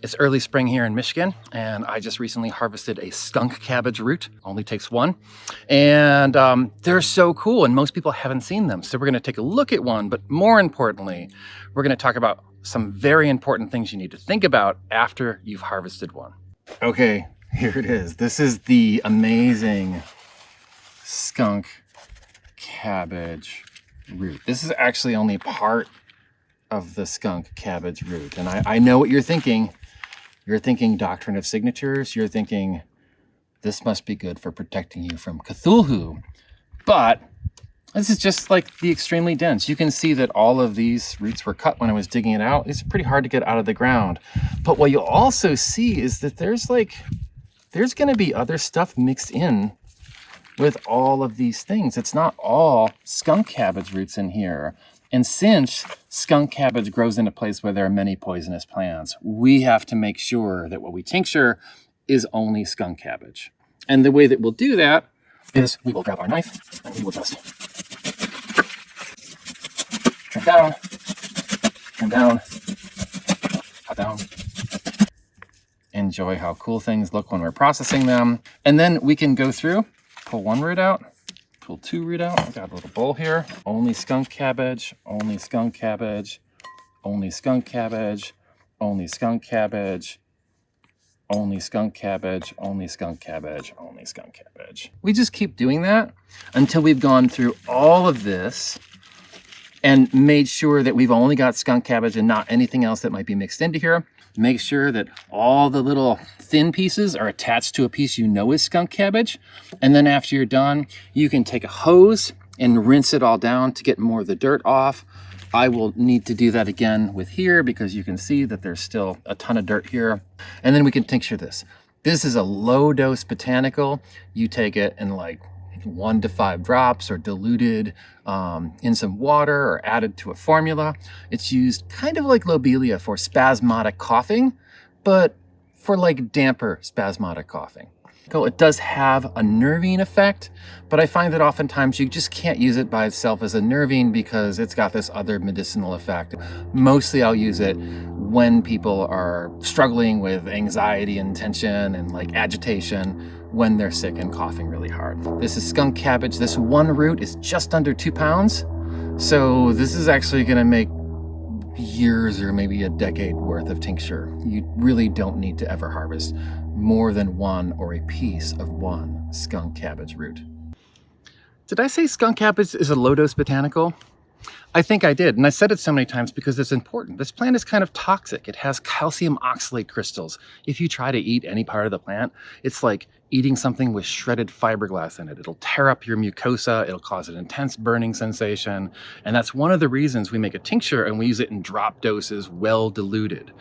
It's early spring here in Michigan, and I just recently harvested a skunk cabbage root. Only takes one. And they're so cool, and most people haven't seen them. So we're gonna take a look at one, but more importantly, we're gonna talk about some very important things you need to think about after you've harvested one. Okay, here it is. This is the amazing skunk cabbage root. This is actually only part of the skunk cabbage root. And I know what you're thinking. You're thinking doctrine of signatures. You're thinking this must be good for protecting you from Cthulhu. But this is just like the extremely dense. You can see that all of these roots were cut when I was digging it out. It's pretty hard to get out of the ground. But what you'll also see is that there's gonna be other stuff mixed in with all of these things. It's not all skunk cabbage roots in here. And since skunk cabbage grows in a place where there are many poisonous plants, we have to make sure that what we tincture is only skunk cabbage. And the way that we'll do that is we will grab our knife and we will just trim down, cut down. Enjoy how cool things look when we're processing them. And then we can go through, pull one root out, pull two root out. I've got a little bowl here. Only skunk cabbage, only skunk cabbage, only skunk cabbage, only skunk cabbage, only skunk cabbage, only skunk cabbage, only skunk cabbage. We just keep doing that until we've gone through all of this and made sure that we've only got skunk cabbage and not anything else that might be mixed into here. Make sure that all the little thin pieces are attached to a piece you know is skunk cabbage. And then after you're done, you can take a hose and rinse it all down to get more of the dirt off. I will need to do that again with here because you can see that there's still a ton of dirt here. And then we can tincture this. This is a low dose botanical. You take it in like 1 to 5 drops or diluted in some water or added to a formula. It's used kind of like lobelia for spasmodic coughing, but for like damper spasmodic coughing. It does have a nervine effect, but I find that oftentimes you just can't use it by itself as a nervine because it's got this other medicinal effect. Mostly I'll use it when people are struggling with anxiety and tension and like agitation when they're sick and coughing really hard. This is skunk cabbage. This one root is just under 2 pounds. So this is actually gonna make years or maybe a decade worth of tincture. You really don't need to ever harvest more than one or a piece of one skunk cabbage root. Did I say skunk cabbage is a low-dose botanical? I think I did, and I said it so many times because it's important. This plant is kind of toxic. It has calcium oxalate crystals. If you try to eat any part of the plant, it's like eating something with shredded fiberglass in it. It'll tear up your mucosa, it'll cause an intense burning sensation, and that's one of the reasons we make a tincture and we use it in drop doses, well diluted.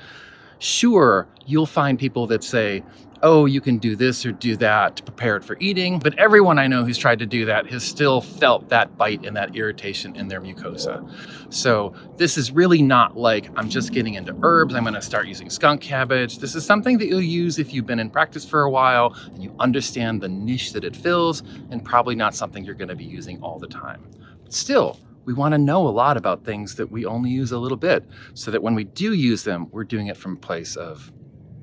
Sure, you'll find people that say, oh, you can do this or do that to prepare it for eating, but everyone I know who's tried to do that has still felt that bite and that irritation in their mucosa. So this is really not like, I'm just getting into herbs, I'm gonna start using skunk cabbage. This is something that you'll use if you've been in practice for a while and you understand the niche that it fills, and probably not something you're gonna be using all the time. But still, we want to know a lot about things that we only use a little bit, so that when we do use them, we're doing it from a place of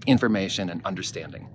information and understanding.